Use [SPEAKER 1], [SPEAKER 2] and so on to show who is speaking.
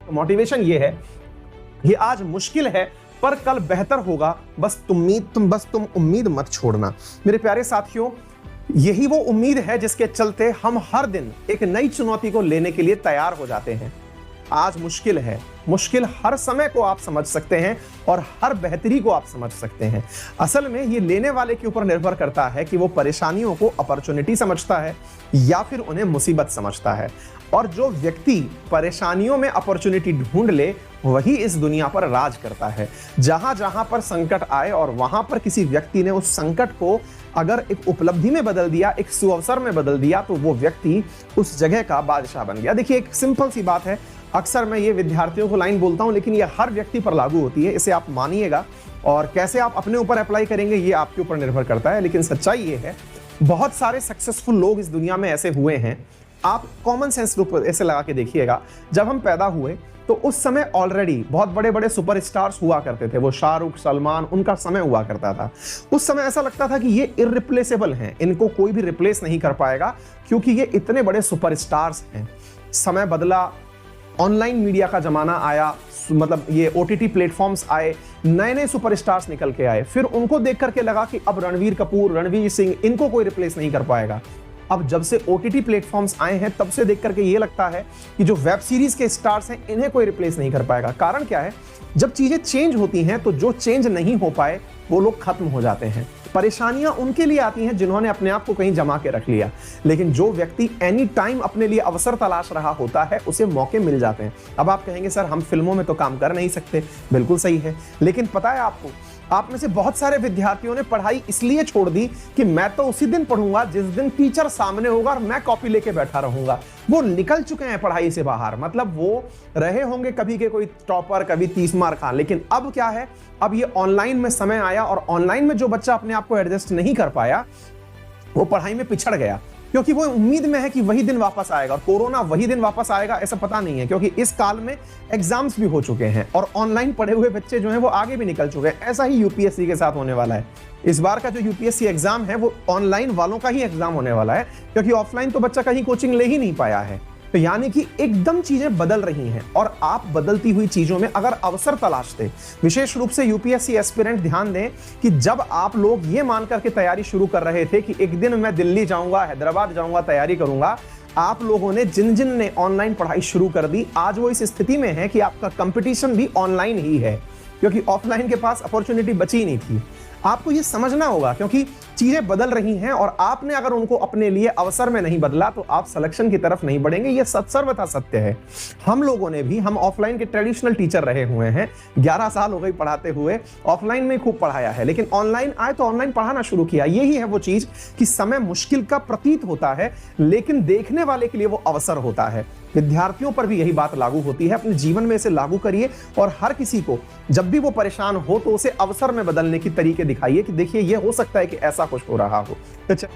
[SPEAKER 1] Motivation ये है, ये आज मुश्किल है पर कल बेहतर होगा, बस तुम उम्मीद मत छोड़ना। मेरे प्यारे साथियों, यही वो उम्मीद है जिसके चलते हम हर दिन एक नई चुनौती को लेने के लिए तैयार हो जाते हैं। आज मुश्किल है, मुश्किल हर समय को आप समझ सकते हैं और हर बेहतरी को आप समझ सकते हैं। असल में ये लेने वाले के ऊपर निर्भर करता है कि वो परेशानियों को अपॉर्चुनिटी समझता है या फिर उन्हें मुसीबत समझता है। और जो व्यक्ति परेशानियों में अपॉर्चुनिटी ढूंढ ले वही इस दुनिया पर राज करता है। जहां जहां पर संकट आए और वहां पर किसी व्यक्ति ने उस संकट को अगर एक उपलब्धि में बदल दिया, एक सुअवसर में बदल दिया, तो वो व्यक्ति उस जगह का बादशाह बन गया। देखिए, एक सिंपल सी बात है, अक्सर मैं ये विद्यार्थियों को लाइन बोलता हूं, लेकिन ये हर व्यक्ति पर लागू होती है, इसे आप मानिएगा। और कैसे आप अपने ऊपर अप्लाई करेंगे ये आपके ऊपर निर्भर करता है। लेकिन सच्चाई ये है, बहुत सारे सक्सेसफुल लोग इस दुनिया में ऐसे हुए हैं। आप कॉमन सेंस रूप ऐसे लगा के देखिएगा, जब हम पैदा हुए तो उस समय ऑलरेडी बहुत बड़े बड़े सुपरस्टार्स हुआ करते थे। वो शाहरुख, सलमान, उनका समय हुआ करता था। उस समय ऐसा लगता था कि ये इररिप्लेसेबल हैं, इनको कोई भी रिप्लेस नहीं कर पाएगा क्योंकि ये इतने बड़े सुपरस्टार्स हैं। समय बदला, ऑनलाइन मीडिया का जमाना आया, मतलब ये OTT प्लेटफॉर्म्स आए, नए नए सुपरस्टार्स निकल के आए। फिर उनको देख करके लगा कि अब रणवीर कपूर, रणवीर सिंह, इनको कोई रिप्लेस नहीं कर पाएगा। अब जब से OTT प्लेटफॉर्म्स आए हैं तब से देख करके ये लगता है कि जो वेब सीरीज के स्टार्स हैं इन्हें कोई रिप्लेस नहीं कर पाएगा। कारण क्या है, जब चीजें चेंज होती हैं तो जो चेंज नहीं हो पाए वो लोग खत्म हो जाते हैं। परेशानियां उनके लिए आती हैं जिन्होंने अपने आप को कहीं जमा के रख लिया, लेकिन जो व्यक्ति एनी टाइम अपने लिए अवसर तलाश रहा होता है उसे मौके मिल जाते हैं। अब आप कहेंगे सर हम फिल्मों में तो काम कर नहीं सकते, बिल्कुल सही है, लेकिन पता है आपको, आप में से बहुत सारे विद्यार्थियों ने पढ़ाई इसलिए छोड़ दी कि मैं तो उसी दिन पढ़ूंगा जिस दिन टीचर सामने होगा और मैं कॉपी लेके बैठा रहूंगा। वो निकल चुके हैं पढ़ाई से बाहर, मतलब वो रहे होंगे कभी के कोई टॉपर, कभी 30 मार्क खान। लेकिन अब क्या है, अब ये ऑनलाइन में समय आया और ऑनलाइन में जो बच्चा अपने आप को एडजस्ट नहीं कर पाया वो पढ़ाई में पिछड़ गया, क्योंकि वो उम्मीद में है कि वही दिन वापस आएगा। और कोरोना वही दिन वापस आएगा ऐसा पता नहीं है, क्योंकि इस काल में एग्जाम्स भी हो चुके हैं और ऑनलाइन पढ़े हुए बच्चे जो हैं वो आगे भी निकल चुके हैं। ऐसा ही यूपीएससी के साथ होने वाला है। इस बार का जो यूपीएससी एग्जाम है वो ऑनलाइन वालों का ही एग्जाम होने वाला है, क्योंकि ऑफलाइन तो बच्चा कहीं कोचिंग ले ही नहीं पाया है। तो यानी कि एकदम चीजें बदल रही हैं और आप बदलती हुई चीजों में अगर अवसर तलाशते, विशेष रूप से यूपीएससी एस्पिरेंट ध्यान दें कि जब आप लोग ये मान करके तैयारी शुरू कर रहे थे कि एक दिन मैं दिल्ली जाऊंगा, हैदराबाद जाऊंगा, तैयारी करूंगा, आप लोगों ने जिन जिन ने ऑनलाइन पढ़ाई शुरू कर दी, आज वो इस स्थिति में है कि आपका कंपटीशन भी ऑनलाइन ही है, क्योंकि ऑफलाइन के पास अपॉर्चुनिटी बची नहीं थी। आपको ये समझना होगा, क्योंकि चीजें बदल रही हैं और आपने अगर उनको अपने लिए अवसर में नहीं बदला तो आप सिलेक्शन की तरफ नहीं बढ़ेंगे। ये सर्वथा सत्य है। हम लोगों ने भी, हम ऑफलाइन के ट्रेडिशनल टीचर रहे हुए हैं, 11 साल हो गई पढ़ाते हुए, ऑफलाइन में खूब पढ़ाया है, लेकिन ऑनलाइन आए तो ऑनलाइन पढ़ाना शुरू किया। यही है वो चीज कि समय मुश्किल का प्रतीत होता है, लेकिन देखने वाले के लिए वो अवसर होता है। विद्यार्थियों पर भी यही बात लागू होती है। अपने जीवन में इसे लागू करिए और हर किसी को जब भी वो परेशान हो तो उसे अवसर में बदलने की तरीके दिखाइए कि देखिए ये हो सकता है कि ऐसा कुछ हो रहा हो। तो